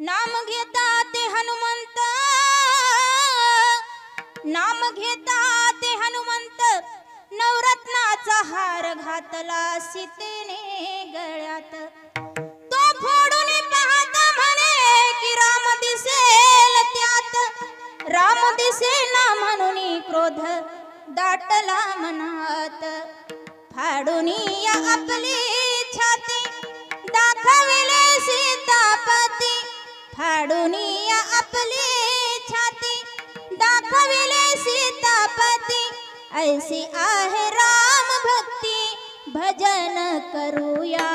नाम घेता ते हनुमंत, नाम घेता ते हनुमंत, नवरत्नाचा हार घातला सीतेने गळ्यात। तो फोडून पाहता म्हणे की राम दिसेल त्यात, राम दिसेना म्हणून क्रोध दाटला मनात। फाडून या आपली छाती दाखविले सीतापती, फाडून या आपली छाती दाखविले सीतापती। ऐसी आहे राम भक्ती भजन करूया।